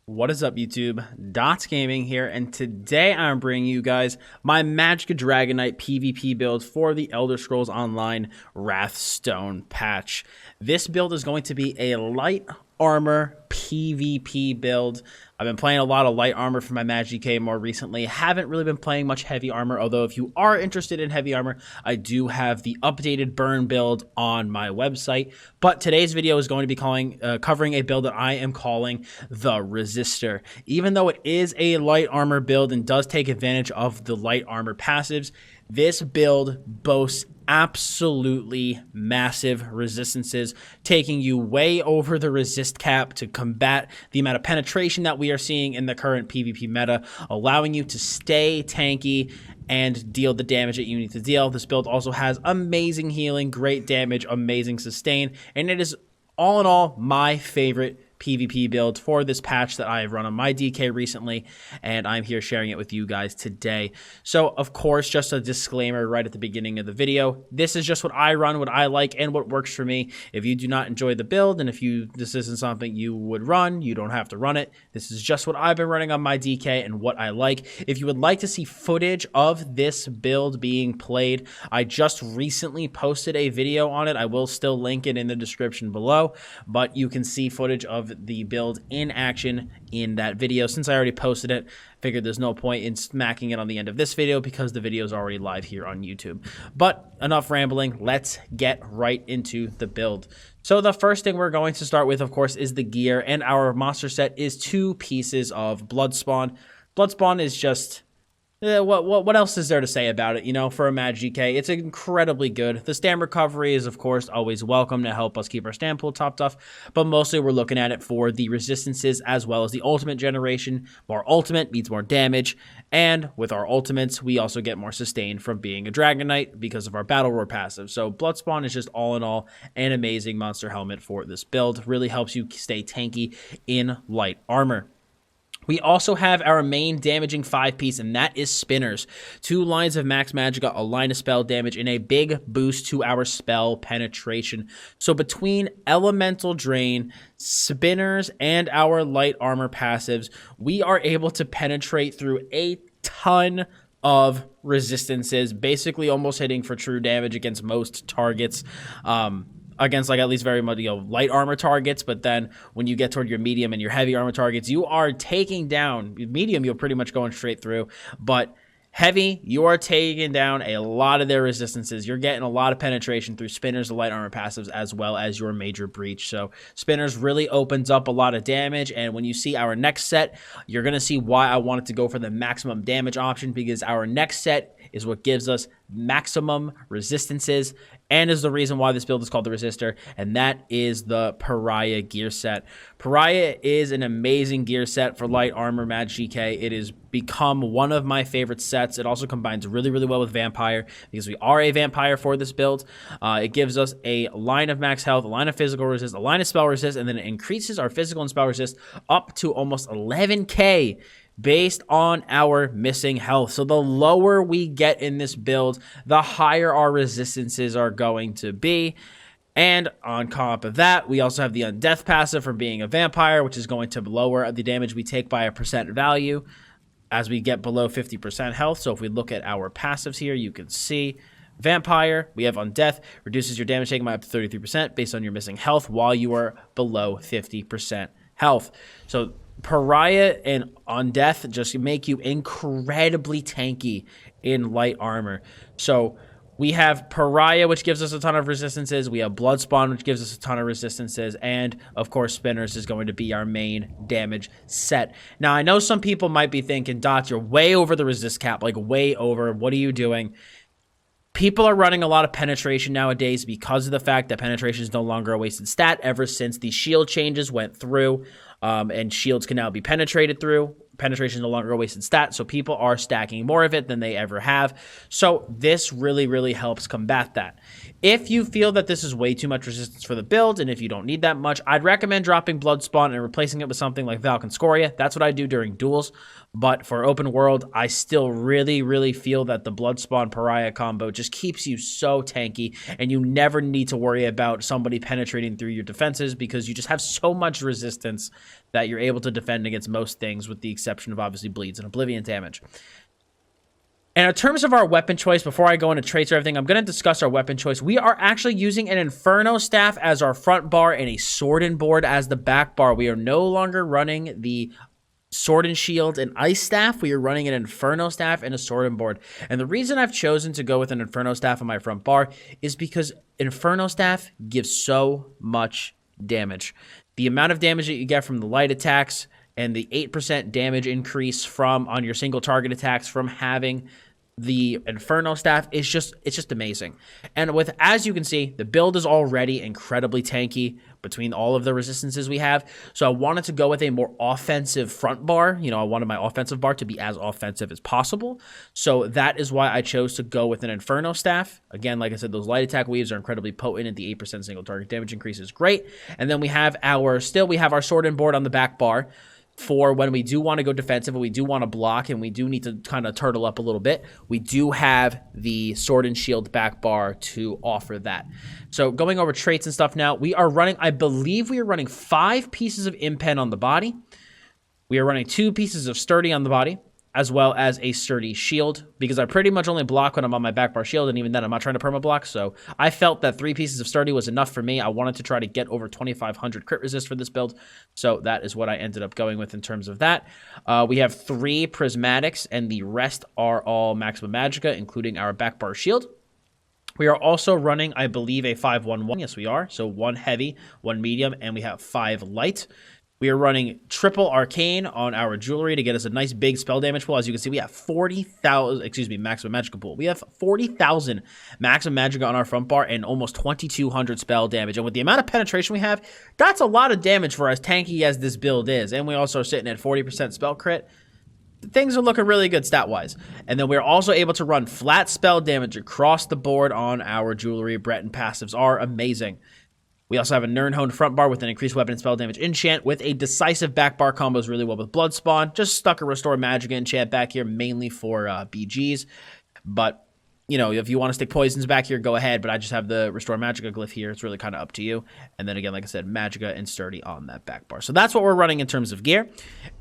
What is up, YouTube? Dots Gaming here, and today I'm bringing you guys my Magicka Dragon Knight PvP build for the Elder Scrolls Online Wrathstone patch. This build is going to be a light armor PvP build. I've been playing a lot of light armor for my Magicka more recently. Haven't really been playing much heavy armor, although if you are interested in heavy armor, I do have the updated burn build on my website. But today's video is going to be covering a build that I am calling the Resistor. Even though it is a light armor build and does take advantage of the light armor passives, this build boasts absolutely massive resistances, taking you way over the resist cap to combat the amount of penetration that we are seeing in the current PvP meta, allowing you to stay tanky and deal the damage that you need to deal. This build also has amazing healing, great damage, amazing sustain, and it is all in all my favorite PvP build for this patch that I have run on my DK recently, and I'm here sharing it with you guys today. So, of course, just a disclaimer right at the beginning of the video, this is just what I run, what I like, and what works for me. If you do not enjoy the build, and if this isn't something you would run, you don't have to run it. This is just what I've been running on my DK and what I like. If you would like to see footage of this build being played, I just recently posted a video on it. I will still link it in the description below, but you can see footage of the build in action in that video. Since I already posted it, figured there's no point in smacking it on the end of this video because the video is already live here on YouTube. But enough rambling, let's get right into the build. So the first thing we're going to start with, of course, is the gear, and our monster set is 2 pieces of Bloodspawn. Bloodspawn is just what else is there to say about it? You know, for a Magicka, it's incredibly good. The stam recovery is, of course, always welcome to help us keep our stam pool topped off, but mostly we're looking at it for the resistances as well as the ultimate generation. More ultimate means more damage, and with our ultimates, we also get more sustain from being a Dragon Knight because of our Battle Roar passive. So Bloodspawn is just all in all an amazing monster helmet for this build. Really helps you stay tanky in light armor. We also have our main damaging 5-piece, and that is Spinners. 2 lines of max Magicka, a line of spell damage, and a big boost to our spell penetration. So between Elemental Drain, Spinners, and our light armor passives, we are able to penetrate through a ton of resistances, basically almost hitting for true damage against most targets. Against like at least very much, light armor targets, but then when you get toward your medium and your heavy armor targets, you are taking down medium. You're pretty much going straight through, but heavy, you are taking down a lot of their resistances. You're getting a lot of penetration through Spinners, the light armor passives, as well as your major breach. So Spinners really opens up a lot of damage, and when you see our next set, you're gonna see why I wanted to go for the maximum damage option, because our next set is what gives us maximum resistances and is the reason why this build is called the Resistor, and that is the Pariah gear set. Pariah is an amazing gear set for light armor Magicka. It has become one of my favorite sets. It also combines really, really well with Vampire because we are a Vampire for this build. It gives us a line of max health, a line of physical resist, a line of spell resist, and then it increases our physical and spell resist up to almost 11k based on our missing health. So the lower we get in this build, the higher our resistances are going to be. And on top of that, we also have the Undeath passive from being a vampire, which is going to lower the damage we take by a percent value as we get below 50% health. So if we look at our passives here, you can see Vampire, we have Undeath, reduces your damage taken by up to 33% based on your missing health while you are below 50% health. So Pariah and Undeath just make you incredibly tanky in light armor. So we have Pariah, which gives us a ton of resistances. We have Bloodspawn, which gives us a ton of resistances. And, of course, Spinners is going to be our main damage set. Now, I know some people might be thinking, Dots, you're way over the resist cap, like way over. What are you doing? People are running a lot of penetration nowadays because of the fact that penetration is no longer a wasted stat ever since the shield changes went through, and shields can now be penetrated through. Penetration is no longer a wasted stat, so people are stacking more of it than they ever have. So this really, really helps combat that. If you feel that this is way too much resistance for the build, and if you don't need that much, I'd recommend dropping Bloodspawn and replacing it with something like Valkyrie Scoria. That's what I do during duels. But for open world, I still really feel that the Bloodspawn Pariah combo just keeps you so tanky, and you never need to worry about somebody penetrating through your defenses because you just have so much resistance that you're able to defend against most things, with the exception of obviously bleeds and oblivion damage. And in terms of our weapon choice, before I go into traits or everything, I'm going to discuss our weapon choice. We are actually using an Inferno Staff as our front bar and a Sword and Board as the back bar. We are no longer running the Sword and Shield and Ice Staff. We are running an Inferno Staff and a Sword and Board. And the reason I've chosen to go with an Inferno Staff on my front bar is because Inferno Staff gives so much damage. The amount of damage that you get from the light attacks and the 8% damage increase from on your single target attacks from having the Inferno Staff is it's just amazing. And with, as you can see, the build is already incredibly tanky between all of the resistances we have. So I wanted to go with a more offensive front bar. You know, I wanted my offensive bar to be as offensive as possible. So that is why I chose to go with an Inferno Staff. Again, like I said, those light attack weaves are incredibly potent, and the 8% single target damage increase is great. And then we have our Sword and Board on the back bar for when we do want to go defensive and we do want to block and we do need to kind of turtle up a little bit. We do have the Sword and Shield back bar to offer that. So going over traits and stuff now, we are running, I believe we are running 5 pieces of Impen on the body. We are running 2 pieces of Sturdy on the body, as well as a Sturdy Shield, because I pretty much only block when I'm on my back bar shield, and even then I'm not trying to perma block, so I felt that 3 pieces of Sturdy was enough for me. I wanted to try to get over 2500 crit resist for this build, so that is what I ended up going with in terms of that. We have 3 Prismatics, and the rest are all Maxima Magica, including our back bar shield. We are also running, I believe, a 5-1-1. Yes, we are. So 1 heavy, 1 medium, and we have 5 light. We are running triple arcane on our jewelry to get us a nice big spell damage pool. As you can see, we have 40,000, Maxima Magica pool. We have 40,000 Maxima Magica on our front bar and almost 2,200 spell damage. And with the amount of penetration we have, that's a lot of damage for as tanky as this build is. And we also are sitting at 40% spell crit. Things are looking really good stat-wise. And then we're also able to run flat spell damage across the board on our jewelry. Breton passives are amazing. We also have a Nirnhoned front bar with an increased weapon and spell damage enchant with a decisive back bar combos really well with Bloodspawn. Just stuck a Restore Magica enchant back here mainly for BGs. But, you know, if you want to stick poisons back here, go ahead. But I just have the Restore Magica glyph here. It's really kind of up to you. And then again, like I said, Magica and Sturdy on that back bar. So that's what we're running in terms of gear.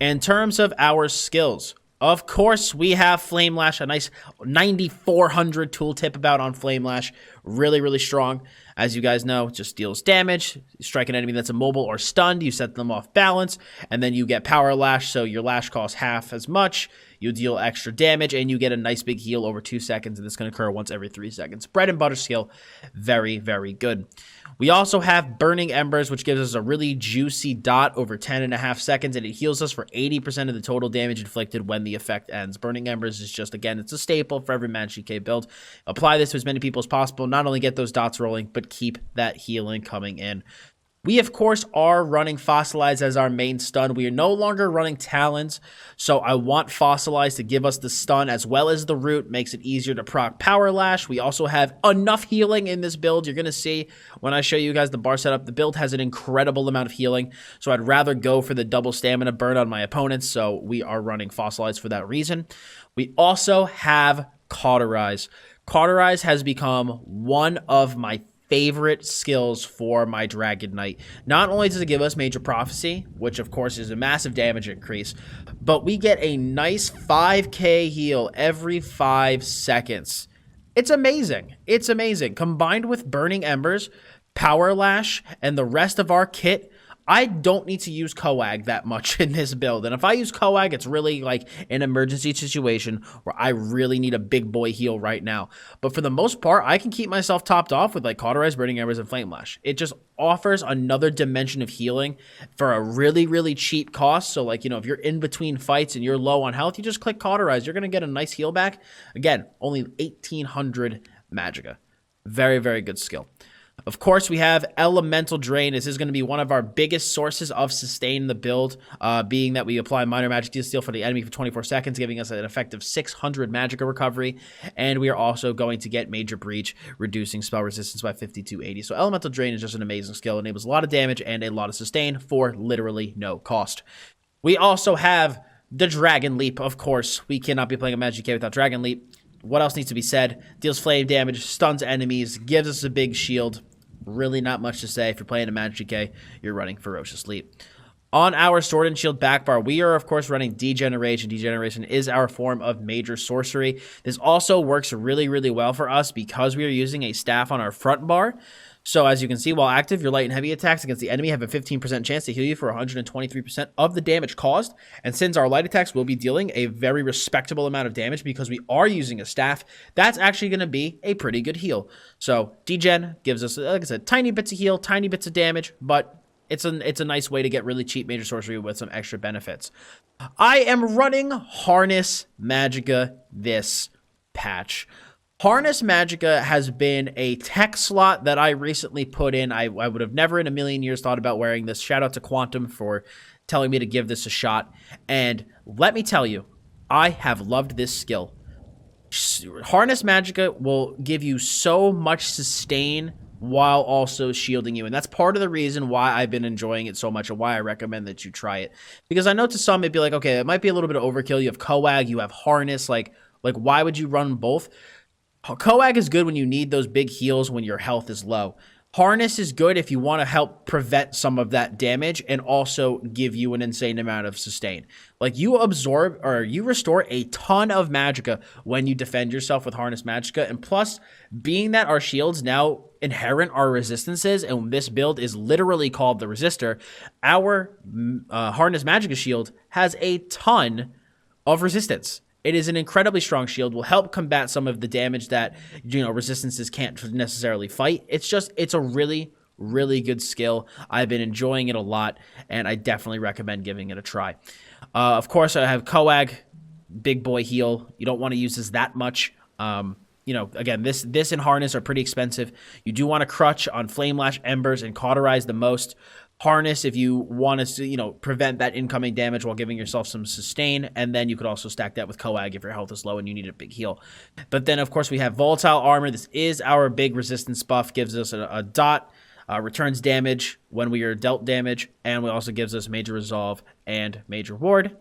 In terms of our skills, of course, we have Flame Lash, a nice 9400 tooltip about on Flame Lash. Really strong. As you guys know, it just deals damage. You strike an enemy that's immobile or stunned, you set them off balance, and then you get Power Lash, so your lash costs half as much. You deal extra damage, and you get a nice big heal over 2 seconds, and this can occur once every 3 seconds. Bread and butter skill, very good. We also have Burning Embers, which gives us a really juicy dot over 10.5 seconds, and it heals us for 80% of the total damage inflicted when the effect ends. Burning Embers is just, again, it's a staple for every Magic GK build. Apply this to as many people as possible, not only get those dots rolling, but keep that healing coming in. We, of course, are running Fossilize as our main stun. We are no longer running Talons, so I want Fossilize to give us the stun as well as the root. Makes it easier to proc Power Lash. We also have enough healing in this build. You're going to see when I show you guys the bar setup, the build has an incredible amount of healing, so I'd rather go for the double stamina burn on my opponents, so we are running Fossilize for that reason. We also have Cauterize. Cauterize has become one of my favorite skills for my Dragon Knight. Not only does it give us Major Prophecy, which of course is a massive damage increase, but we get a nice 5k heal every 5 seconds. It's amazing. It's amazing. Combined with Burning Embers, Power Lash, and the rest of our kit, I don't need to use Coag that much in this build. And if I use Coag, it's really like an emergency situation where I really need a big boy heal right now. But for the most part, I can keep myself topped off with like Cauterize, Burning Embers, and Flame Lash. It just offers another dimension of healing for a really cheap cost. So like, you know, if you're in between fights and you're low on health, you just click Cauterize. You're going to get a nice heal back. Again, only 1800 Magica. Very good skill. Of course, we have Elemental Drain. This is going to be one of our biggest sources of sustain in the build, being that we apply Minor Magic Steal for the enemy for 24 seconds, giving us an effective 600 Magica recovery. And we are also going to get Major Breach, reducing spell resistance by 5280. So Elemental Drain is just an amazing skill. It enables a lot of damage and a lot of sustain for literally no cost. We also have The Dragon Leap, of course. We cannot be playing a Magic K without Dragon Leap. What else needs to be said? Deals flame damage, stuns enemies, gives us a big shield. Really not much to say. If you're playing a Magic K, you're running Ferocious Leap. On our Sword and Shield back bar, we are, of course, running Degeneration. Degeneration is our form of major sorcery. This also works really, really well for us because we are using a staff on our front bar. So, as you can see, while active, your light and heavy attacks against the enemy have a 15% chance to heal you for 123% of the damage caused. And since our light attacks will be dealing a very respectable amount of damage because we are using a staff, that's actually going to be a pretty good heal. So, Degen gives us, like I said, tiny bits of heal, tiny bits of damage, but it's a nice way to get really cheap major sorcery with some extra benefits. I am running Harness Magicka this patch. Harness Magicka has been a tech slot that I recently put in. I would have never in a million years thought about wearing this. Shout out to Quantum for telling me to give this a shot. And let me tell you, I have loved this skill. Harness Magicka will give you so much sustain while also shielding you. And that's part of the reason why I've been enjoying it so much and why I recommend that you try it. Because I know to some it'd be like, okay, it might be a little bit of overkill. You have Coag, you have Harness. Like why would you run both? Coag is good when you need those big heals when your health is low. Harness is good if you want to help prevent some of that damage and also give you an insane amount of sustain. Like, you absorb or you restore a ton of magicka when you defend yourself with Harness Magicka. And plus, being that our shields now inherent our resistances, and this build is literally called the Resistor, our Harness Magicka shield has a ton of resistance. It is an incredibly strong shield, will help combat some of the damage that, resistances can't necessarily fight. It's a really, really good skill. I've been enjoying it a lot, and I definitely recommend giving it a try. Of course, I have Coag, big boy heal. You don't want to use this that much. Again, this and Harness are pretty expensive. You do want to crutch on Flame Lash, Embers, and Cauterize the most. Harness if you want to, prevent that incoming damage while giving yourself some sustain. And then you could also stack that with Coag if your health is low and you need a big heal. But then, of course, we have Volatile Armor. This is our big resistance buff. Gives us a dot, returns damage when we are dealt damage, and it also gives us Major Resolve and Major Ward.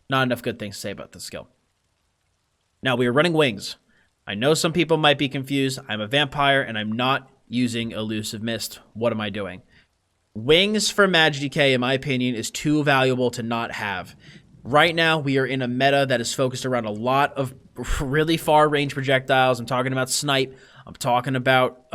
Not enough good things to say about this skill. Now, we are running Wings. I know some people might be confused. I'm a vampire, and I'm not using Elusive Mist. What am I doing? Wings for Magic K, in my opinion, is too valuable to not have. Right now, we are in a meta that is focused around a lot of really far range projectiles. I'm talking about Snipe. I'm talking about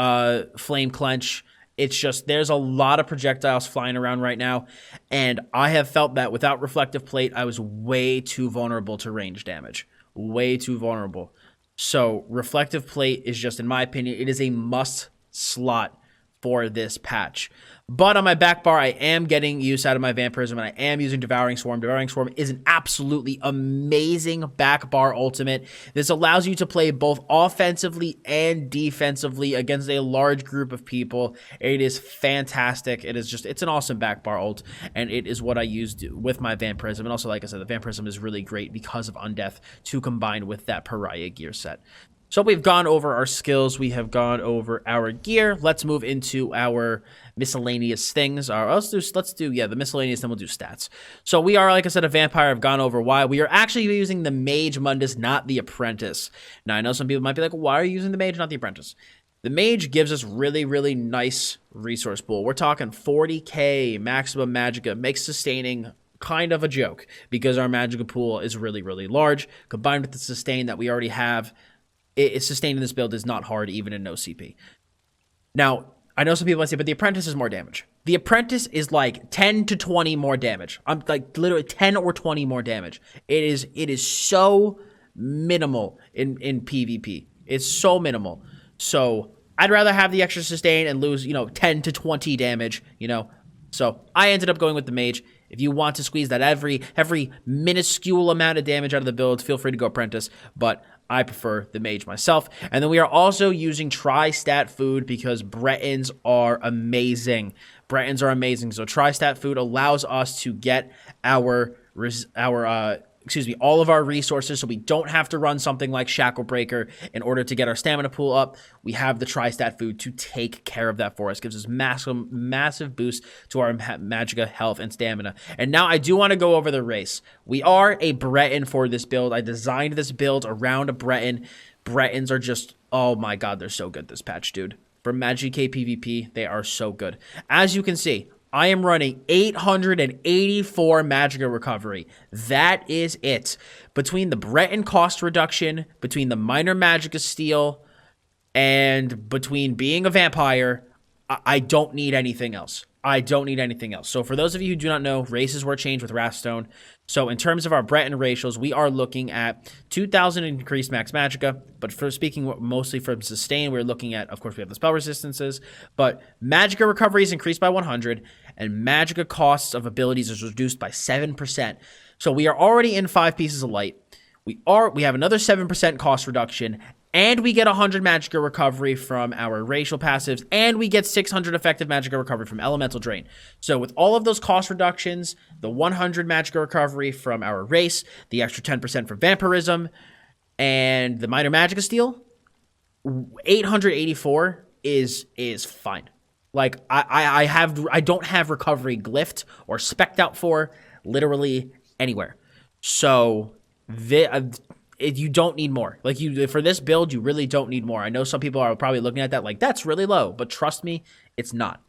Flame Clench. It's just, there's a lot of projectiles flying around right now. And I have felt that without Reflective Plate, I was way too vulnerable to range damage. Way too vulnerable. So Reflective Plate is just, in my opinion, it is a must slot for this patch. But on my back bar, I am getting use out of my Vampirism, and I am using Devouring Swarm. Devouring Swarm is an absolutely amazing back bar ultimate. This allows you to play both offensively and defensively against a large group of people. It is fantastic. It's an awesome back bar ult, and it is what I used with my Vampirism. And also, like I said, the Vampirism is really great because of Undeath to combine with that Pariah gear set. So we've gone over our skills. We have gone over our gear. Let's move into our miscellaneous things. Let's do the miscellaneous, then we'll do stats. So we are, like I said, a vampire. I've gone over why. We are actually using the Mage Mundus, not the Apprentice. Now, I know some people might be like, why are you using the Mage, not the Apprentice? The Mage gives us really, really nice resource pool. We're talking 40k maximum magicka. Makes sustaining kind of a joke because our magicka pool is really, really large. Combined with the sustain that we already have, sustaining this build is not hard, even in no CP. Now, I know some people might say, but the Apprentice is more damage. The Apprentice is like 10 to 20 more damage. I'm like literally 10 or 20 more damage. It is so minimal in PvP. It's so minimal. So I'd rather have the extra sustain and lose, 10 to 20 damage, So I ended up going with the Mage. If you want to squeeze that every minuscule amount of damage out of the build, feel free to go Apprentice, but I prefer the Mage myself. And then we are also using Tri-Stat Food because Bretons are amazing. So Tri-Stat Food allows us to get our all of our resources, so we don't have to run something like Shackle Breaker in order to get our stamina pool up. We have the Tri-Stat food to take care of that for us. Gives us massive boost to our Magicka health and stamina. And now I do want to go over the race. We are a Breton for this build. I designed this build around a Breton. Bretons are just, oh my god, they're so good this patch, dude. For Magicka PvP, they are so good. As you can see, I am running 884 Magicka recovery. That is it. Between the Breton cost reduction, between the minor Magicka steal, and between being a vampire, I don't need anything else. I don't need anything else. So for those of you who do not know, races were changed with Wrathstone. So in terms of our Breton ratios, we are looking at 2,000 increased max Magicka. But for speaking mostly from sustain, we're looking at, of course, we have the spell resistances. But Magicka recovery is increased by 100. And Magicka costs of abilities is reduced by 7%. So we are already in 5 pieces of light. We have another 7% cost reduction. And we get 100 Magicka recovery from our racial passives, and we get 600 effective Magicka recovery from Elemental Drain. So with all of those cost reductions, the 100 Magicka recovery from our race, the extra 10% for Vampirism, and the minor Magicka steal, 884 is fine. Like I don't have recovery glyphed or specced out for literally anywhere. So you don't need more. Like for this build, you really don't need more. I know some people are probably looking at that like that's really low, but trust me, it's not.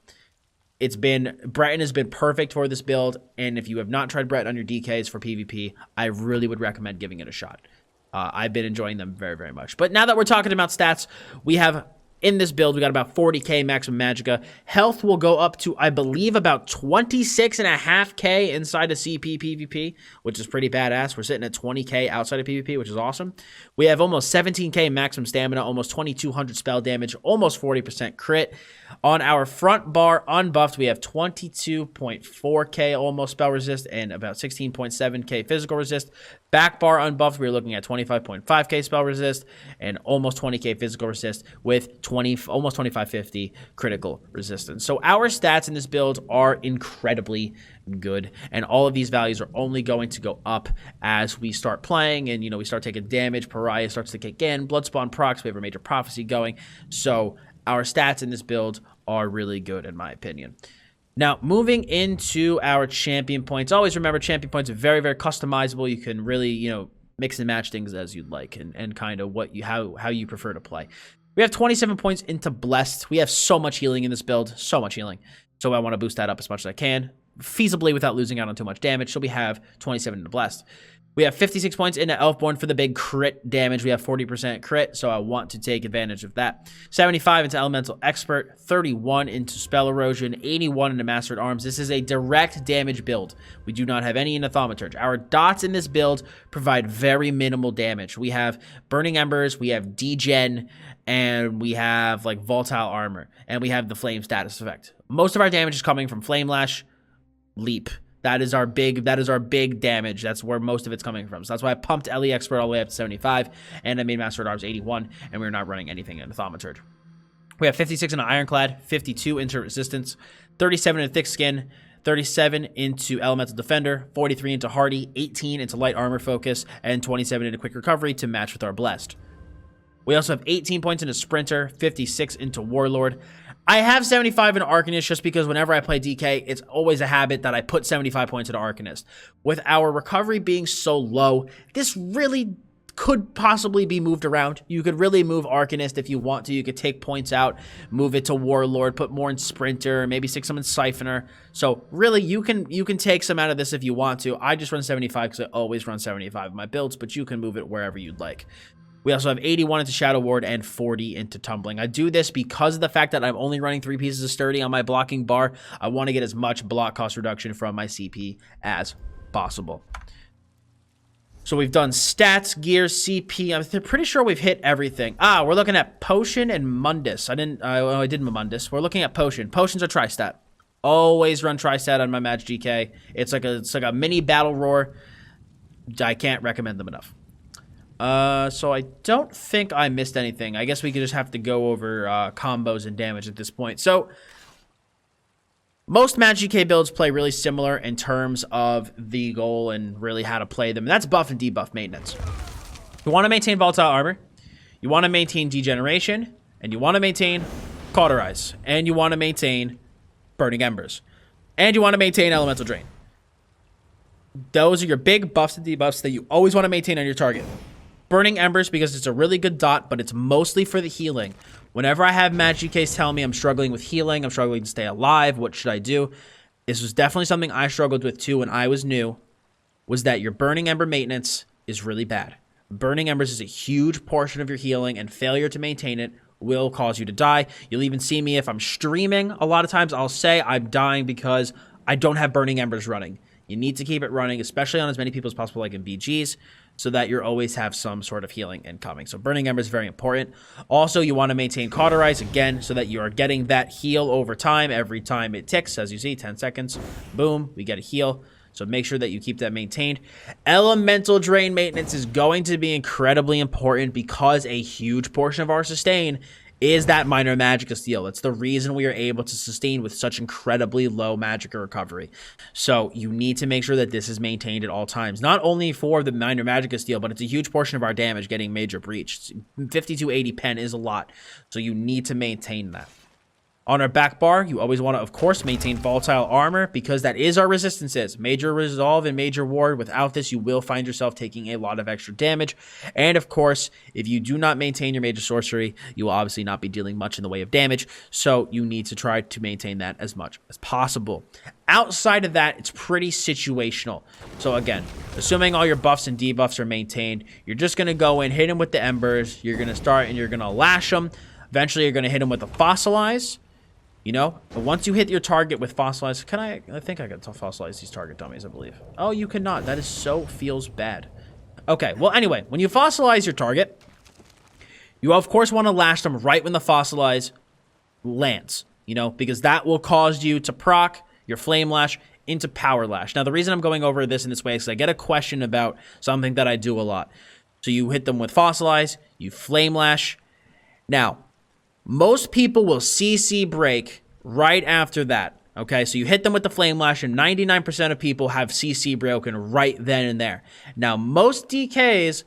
Breton has been perfect for this build, and if you have not tried Breton on your DKs for PvP, I really would recommend giving it a shot. I've been enjoying them very, very much. But now that we're talking about stats, we have in this build, we got about 40k maximum Magicka. Health will go up to, I believe, about 26.5k inside of CP PvP, which is pretty badass. We're sitting at 20k outside of PvP, which is awesome. We have almost 17k maximum stamina, almost 2200 spell damage, almost 40% crit. On our front bar, unbuffed, we have 22.4k almost spell resist and about 16.7k physical resist. Back bar unbuffed, we're looking at 25.5k spell resist and almost 20k physical resist with almost 2550 critical resistance. So our stats in this build are incredibly good, and all of these values are only going to go up as we start playing and, we start taking damage. Pariah starts to kick in, Bloodspawn procs, we have a Major Prophecy going. So our stats in this build are really good in my opinion. Now, moving into our champion points. Always remember, champion points are very, very customizable. You can really, mix and match things as you'd like and kind of how you prefer to play. We have 27 points into Blessed. We have so much healing in this build, so much healing. So I want to boost that up as much as I can, feasibly without losing out on too much damage. So we have 27 into Blessed. We have 56 points into Elfborn for the big crit damage. We have 40% crit, so I want to take advantage of that. 75 into Elemental Expert, 31 into Spell Erosion, 81 into Master at Arms. This is a direct damage build. We do not have any into Thaumaturge. Our dots in this build provide very minimal damage. We have Burning Embers, we have Degen, and we have like Volatile Armor, and we have the Flame status effect. Most of our damage is coming from Flame Lash, Leap. That is our big damage. That's where most of it's coming from. So that's why I pumped Ele Expert all the way up to 75, and I made Master at Arms 81, and we're not running anything into Thaumaturge. We have 56 into Ironclad, 52 into Resistance, 37 into Thick Skin, 37 into Elemental Defender, 43 into Hardy, 18 into Light Armor Focus, and 27 into Quick Recovery to match with our Blessed. We also have 18 points into Sprinter, 56 into Warlord. I have 75 in Arcanist just because whenever I play DK, it's always a habit that I put 75 points into Arcanist. With our recovery being so low, this really could possibly be moved around. You could really move Arcanist if you want to. You could take points out, move it to Warlord, put more in Sprinter, maybe stick some in Siphoner. So really, you can take some out of this if you want to. I just run 75 because I always run 75 in my builds, but you can move it wherever you'd like. We also have 81 into Shadow Ward and 40 into Tumbling. I do this because of the fact that I'm only running 3 pieces of Sturdy on my blocking bar. I want to get as much block cost reduction from my CP as possible. So we've done stats, gear, CP. I'm pretty sure we've hit everything. We're looking at Potion and Mundus. I did Mundus. We're looking at Potion. Potions are Tri-Stat. Always run Tri-Stat on my Match GK. It's like a mini Battle Roar. I can't recommend them enough. So I don't think I missed anything. I guess we could just have to go over combos and damage at this point. So Most Magic GK builds play really similar in terms of the goal and really how to play them. And that's buff and debuff maintenance. You want to maintain Volatile Armor, you want to maintain Degeneration, and you want to maintain Cauterize, and you want to maintain Burning Embers, and you want to maintain Elemental Drain. Those are your big buffs and debuffs that you always want to maintain on your target. Burning Embers, because it's a really good dot, but it's mostly for the healing. Whenever I have Magic GKs telling me I'm struggling with healing, I'm struggling to stay alive, what should I do? This was definitely something I struggled with too when I was new, was that your Burning Ember maintenance is really bad. Burning Embers is a huge portion of your healing, and failure to maintain it will cause you to die. You'll even see me if I'm streaming. A lot of times I'll say I'm dying because I don't have Burning Embers running. You need to keep it running, especially on as many people as possible, like in BGs, so that you always have some sort of healing incoming. So Burning Ember is very important. Also, you want to maintain Cauterize, again, so that you are getting that heal over time. Every time it ticks, as you see, 10 seconds, boom, we get a heal. So make sure that you keep that maintained. Elemental Drain maintenance is going to be incredibly important because a huge portion of our sustain is that minor Magicka steal. It's the reason we are able to sustain with such incredibly low Magicka recovery. So you need to make sure that this is maintained at all times. Not only for the minor Magicka steal, but it's a huge portion of our damage getting Major Breach. 5280 pen is a lot. So you need to maintain that. On our back bar, you always want to, of course, maintain Volatile Armor because that is our resistances. Major Resolve and Major Ward. Without this, you will find yourself taking a lot of extra damage. And, of course, if you do not maintain your Major Sorcery, you will obviously not be dealing much in the way of damage. So you need to try to maintain that as much as possible. Outside of that, it's pretty situational. So, again, assuming all your buffs and debuffs are maintained, you're just going to go in, hit them with the Embers. You're going to start and you're going to lash them. Eventually, you're going to hit them with a Fossilize. You know, but once you hit your target with Fossilize, I think I can fossilize these target dummies, I believe. Oh, you cannot. That is so feels bad. Okay, well, anyway, when you fossilize your target, you, of course, want to lash them right when the Fossilize lands, you know, because that will cause you to proc your Flame Lash into Power Lash. Now, the reason I'm going over this in this way is I get a question about something that I do a lot. So you hit them with Fossilize, you Flame Lash. Now, most people will CC break right after that, okay? So you hit them with the Flame Lash, and 99% of people have CC broken right then and there. Now, most DKs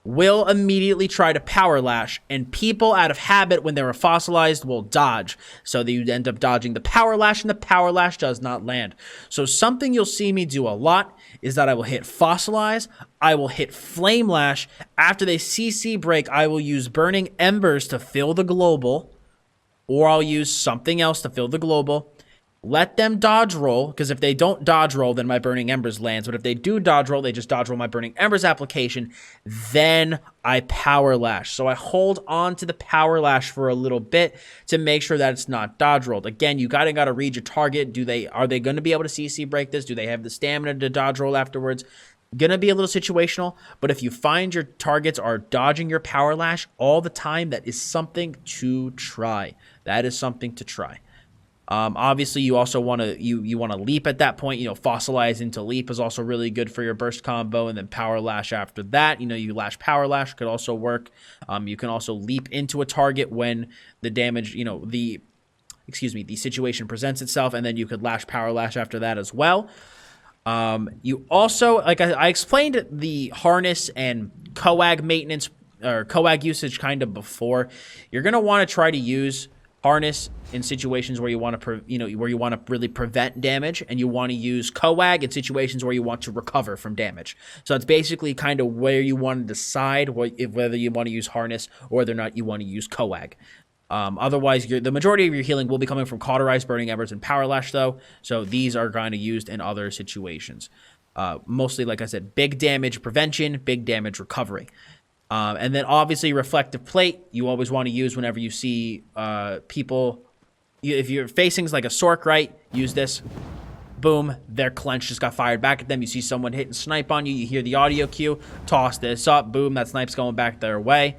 will immediately try to Power Lash, and people out of habit, when they're fossilized, will dodge. So that you end up dodging the Power Lash, and the Power Lash does not land. So something you'll see me do a lot is that I will hit Fossilize, I will hit Flame Lash. After they CC break, I will use Burning Embers to fill the global, or I'll use something else to fill the global. Let them dodge roll, because if they don't dodge roll, then my Burning Embers lands. But if they do dodge roll, they just dodge roll my Burning Embers application. Then I Power Lash. So I hold on to the Power Lash for a little bit to make sure that it's not dodge rolled. Again, you gotta read your target. Are they going to be able to CC break this? Do they have the stamina to dodge roll afterwards? Gonna be a little situational, but if you find your targets are dodging your Power Lash all the time, that is something to try. That is something to try. Obviously, you also want to you want to leap at that point. You know, Fossilize into leap is also really good for your burst combo, and then Power Lash after that. You know, you lash Power Lash could also work. You can also leap into a target when the damage, you know, the situation presents itself, and then you could lash Power Lash after that as well. You also, like I explained the harness and coag maintenance or coag usage kind of before. You're gonna want to try to use harness in situations where you want to, where you want to really prevent damage, and you want to use coag in situations where you want to recover from damage. So it's basically kind of where you want to decide whether you want to use harness or whether or not you want to use coag. Otherwise, the majority of your healing will be coming from Cauterize, Burning Embers, and Power Lash, though. So these are kind of used in other situations. Mostly, like I said, big damage prevention, big damage recovery. And then obviously Reflective Plate, you always want to use whenever you see people. If you're facing like a Sork, right, use this. Boom, their clench just got fired back at them. You see someone hit and snipe on you. You hear the audio cue. Toss this up. Boom, that snipe's going back their way.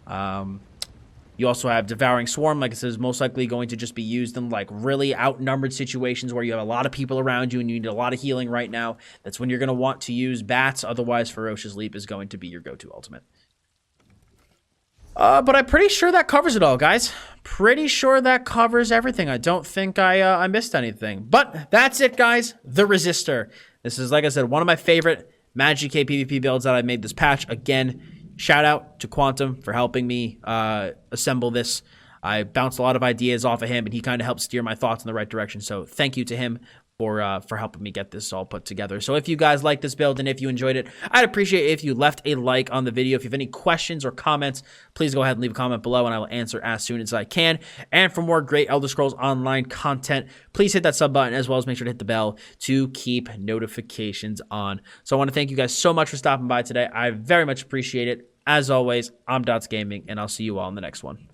You also have Devouring Swarm. Like I said, is most likely going to just be used in like really outnumbered situations where you have a lot of people around you and you need a lot of healing right now. That's when you're going to want to use Bats. Otherwise, Ferocious Leap is going to be your go-to ultimate. But I'm pretty sure that covers it all, guys. Pretty sure that covers everything. I don't think I missed anything. But that's it, guys. The Resistor. This is, like I said, one of my favorite Magic K PvP builds that I made this patch. Again, shout out to Quantum for helping me assemble this. I bounced a lot of ideas off of him, and he kind of helped steer my thoughts in the right direction. So thank you to him for helping me get this all put together. So if you guys like this build and if you enjoyed it, I'd appreciate it if you left a like on the video. If you have any questions or comments, please go ahead and leave a comment below and I will answer as soon as I can. And for more great Elder Scrolls Online content, please hit that sub button as well as make sure to hit the bell to keep notifications on. So I want to thank you guys so much for stopping by today. I very much appreciate it. As always, I'm Dots Gaming, and I'll see you all in the next one.